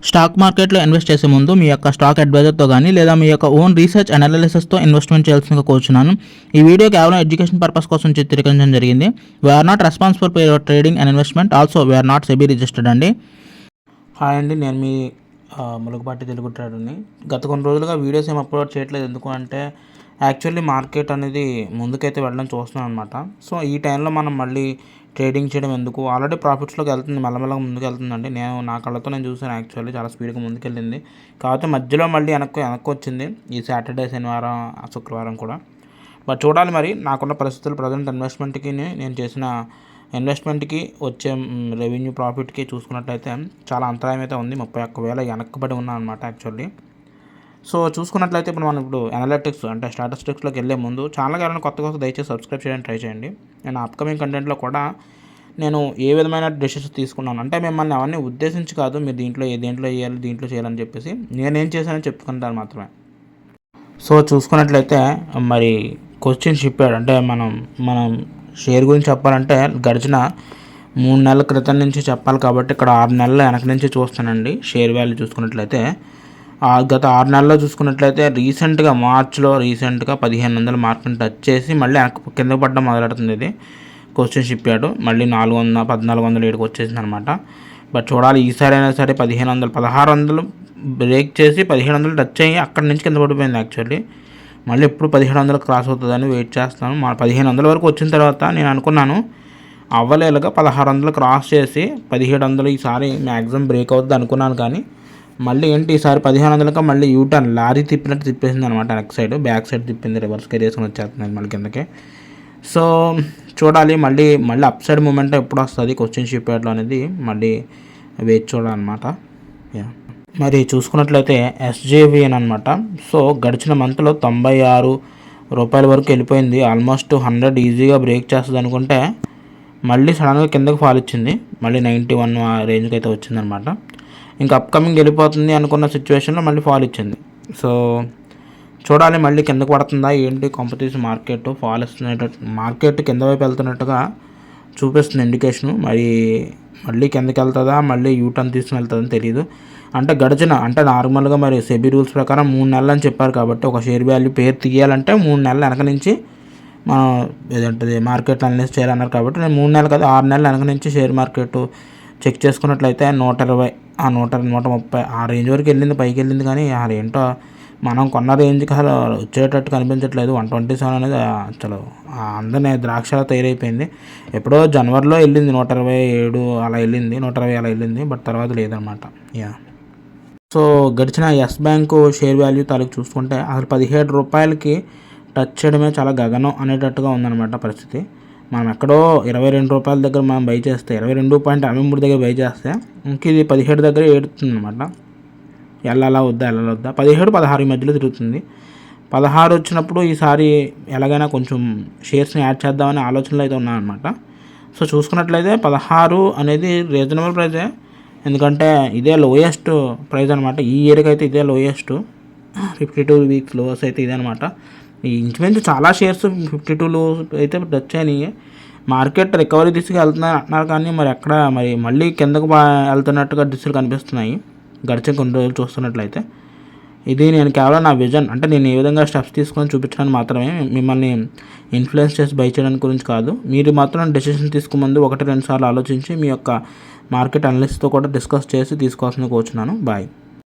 Stock మార్కెట్లో invest చేసే ముందు మీ యొక్క స్టాక్ అడ్వైజర్తో కానీ లేదా మీ యొక్క ఓన్ రీసెర్చ్ అనాలిసిస్తో ఇన్వెస్ట్మెంట్ చేయాల్సిందిగా కోరుచున్నాను. ఈ వీడియో కేవలం ఎడ్యుకేషన్ పర్పస్ కోసం చిత్రీకరించడం జరిగింది. We are not responsible for your trading and investment. Also we are not SEBI registered అండి. హాయ్ అండి, నేను మీ ములుగుపాటి తెలుగు ట్రేడర్ని. గత కొన్ని రోజులుగా వీడియోస్ ఏం అప్లోడ్ చేయట్లేదు. ఎందుకు అంటే యాక్చువల్లీ మార్కెట్ అనేది ముందుకైతే వెళ్ళడం చూస్తున్నాను అనమాట. సో ఈ టైంలో మనం మళ్ళీ ట్రేడింగ్ చేయడం ఎందుకు, ఆల్రెడీ ప్రాఫిట్స్లోకి వెళ్తుంది, మెల్లమెల్లగా ముందుకు వెళ్తుందండి. నా కళ్ళతో నేను చూసాను. యాక్చువల్లీ చాలా స్పీడ్గా ముందుకెళ్ళింది. కాకపోతే మధ్యలో మళ్ళీ వెనక్కి వచ్చింది ఈ సాటర్డే, శనివారం, శుక్రవారం కూడా. బట్ చూడాలి మరి. నాకున్న పరిస్థితులు ప్రజెంట్ ఇన్వెస్ట్మెంట్కి, నేను చేసిన ఇన్వెస్ట్మెంట్కి వచ్చే రెవెన్యూ ప్రాఫిట్కి చూసుకున్నట్లయితే చాలా అంతరాయం అయితే ఉంది. 31,000 వెనక్కబడి ఉన్నాను అనమాట యాక్చువల్లీ. సో చూసుకున్నట్లయితే ఇప్పుడు అనలిటిక్స్ అంటే స్టాటిస్టిక్స్లోకి వెళ్ళే ముందు ఛానల్కి ఎవరైనా కొత్త దయచేసి సబ్స్క్రైబ్ చేయడానికి ట్రై చేయండి. నేను అప్కమింగ్ కంటెంట్లో కూడా నేను ఏ విధమైన డెసిషన్స్ తీసుకున్నాను అంటే మిమ్మల్ని అవన్నీ ఉద్దేశించి కాదు, మీరు దేంట్లో చేయాలి, దీంట్లో చేయాలని చెప్పేసి నేనేం చేశానని చెప్పుకుంటాను మాత్రమే. సో చూసుకున్నట్లయితే మరి క్వశ్చన్ షిప్యార్డ్ అంటే మనం షేర్ గురించి చెప్పాలంటే గడిచిన 3 నెలల క్రితం నుంచి చెప్పాలి కాబట్టి ఇక్కడ 6 నెలల వెనక నుంచి చూస్తానండి. షేర్ వాల్యూ చూసుకున్నట్లయితే గత 6 నెలల్లో చూసుకున్నట్లయితే రీసెంట్గా మార్చ్లో 1,500 మార్కుని టచ్ చేసి మళ్ళీ కింద పడడం మొదలెడుతుంది. ఇది క్వశ్చన్ షిప్యార్డ్ మళ్ళీ 1,407కి వచ్చేసింది అనమాట. బట్ చూడాలి ఈసారి అయినా సరే 1,600 బ్రేక్ చేసి 1,700 టచ్ అయ్యి అక్కడి నుంచి కింద పడిపోయింది. యాక్చువల్లీ మళ్ళీ ఎప్పుడు 1,700 క్రాస్ అవుతుందని వెయిట్ చేస్తాను. 1,500 వరకు వచ్చిన తర్వాత నేను అనుకున్నాను అవ్వలేలుగా 1,600 క్రాస్ చేసి 1,700 ఈసారి మ్యాక్సిమం బ్రేక్ అవుతుంది అనుకున్నాను. కానీ మళ్ళీ ఏంటి ఈసారి 1,500కి మళ్ళీ యూటర్న్ లారీ తిప్పినట్టు తిప్పేసింది అనమాట. వెనక్ సైడ్ బ్యాక్ సైడ్ తిప్పింది, రివర్స్ వేసుకొని వచ్చేస్తుంది మళ్ళీ కిందకి. సో చూడాలి మళ్ళీ అప్ సైడ్ మూమెంట్ ఎప్పుడు వస్తుంది క్వశ్చన్ షిప్యార్డ్లో అనేది మళ్ళీ వెయిట్ చూడాలన్నమాట. మరి చూసుకున్నట్లయితే ఎస్జేవిఎన్ అనమాట. సో గడిచిన మంత్లో 96 రూపాయల వరకు వెళ్ళిపోయింది. ఆల్మోస్ట్ 100 ఈజీగా బ్రేక్ చేస్తుంది అనుకుంటే మళ్ళీ సడన్గా కిందకి ఫాల్ ఇచ్చింది. మళ్ళీ 91 ఆ రేంజ్కి అయితే వచ్చిందనమాట. ఇంకా అప్కమింగ్ వెళ్ళిపోతుంది అనుకున్న సిచ్యువేషన్లో మళ్ళీ ఫాల్ ఇచ్చింది. సో చూడాలి మళ్ళీ కిందకు పడుతుందా ఏంటి. కాంపిటీషన్ మార్కెట్ ఫాల్ ఇస్తున్నట్టు, మార్కెట్ కింద వైపు వెళ్తున్నట్టుగా చూపిస్తుంది ఇండికేషను. మళ్ళీ కిందకి వెళ్తుందా, మళ్ళీ యూటర్న్ తీసుకుని వెళ్తుందని తెలియదు. అంటే నార్మల్గా మరి సెబీ రూల్స్ ప్రకారం 3 నెలలు అని చెప్పారు కాబట్టి ఒక షేర్ వాల్యూ పేరు తీయాలంటే 3 నెలల వెనక నుంచి మనం ఏదంటే మార్కెట్ అనలైజ్ చేయాలన్నారు కాబట్టి నేను 3 నెలలు కదా 6 నెలల వెనక నుంచి షేర్ మార్కెట్ చెక్ చేసుకున్నట్లయితే 120, 130 ఆ రేంజ్ వరకు వెళ్ళింది, పైకి వెళ్ళింది. కానీ ఏంటో మనం కొన్న రేంజ్కి అసలు వచ్చేటట్టు కనిపించట్లేదు. 127 అనేది అసలు అందరినీ ద్రాక్షలా తయారైపోయింది. ఎప్పుడో జనవరిలో వెళ్ళింది 127 అలా వెళ్ళింది, 120 అలా వెళ్ళింది. బట్ తర్వాత లేదనమాట. సో గడిచిన ఎస్ బ్యాంకు షేర్ వాల్యూ తాలూకు చూసుకుంటే అసలు 17 రూపాయలకి టచ్ చేయడమే చాలా గగనం అనేటట్టుగా ఉందన్నమాట పరిస్థితి. మనం ఎక్కడో 22 రూపాయల దగ్గర మనం బై చేస్తే 22.63 దగ్గర బై చేస్తే ఇంక ఇది 17 దగ్గర ఏడుతుంది అనమాట. వెళ్ళాలా వద్దా 17, 16 ఈ మధ్యలో తిరుగుతుంది. 16 వచ్చినప్పుడు ఈసారి ఎలాగైనా కొంచెం షేర్స్ని యాడ్ చేద్దామనే ఆలోచనలో అయితే ఉన్నానమాట. సో చూసుకున్నట్లయితే 16 అనేది రీజనబుల్ ప్రైజే. ఎందుకంటే ఇదే లోయెస్ట్ ప్రైస్ అనమాట. ఈ ఇయర్కి అయితే ఇదే లోయెస్ట్. 52 వీక్స్ లోస్ అయితే ఇదే అనమాట. ఈ ఇంచుమించు చాలా షేర్స్ 52 అయితే టచ్ అయినాయి. మార్కెట్ రికవరీ దిశగా వెళ్తున్నారు అంటున్నారు కానీ మరి ఎక్కడ మళ్ళీ కిందకు వెళ్తున్నట్టుగా దిశలు కనిపిస్తున్నాయి గడిచిన కొన్ని రోజులు చూస్తున్నట్లయితే. ఇది నేను కేవలం నా విజన్ అంటే నేను ఏ విధంగా స్టెప్స్ తీసుకొని చూపించడానికి మాత్రమే, మిమ్మల్ని ఇన్ఫ్లుయెన్స్ చేసి బై చేయడానికి గురించి కాదు. మీరు మాత్రం డెసిషన్ తీసుకుముందు 1-2 సార్లు ఆలోచించి మీ యొక్క మార్కెట్ అనలిస్ట్తో కూడా డిస్కస్ చేసి తీసుకోవాల్సింది కోరుచున్నాను. బాయ్.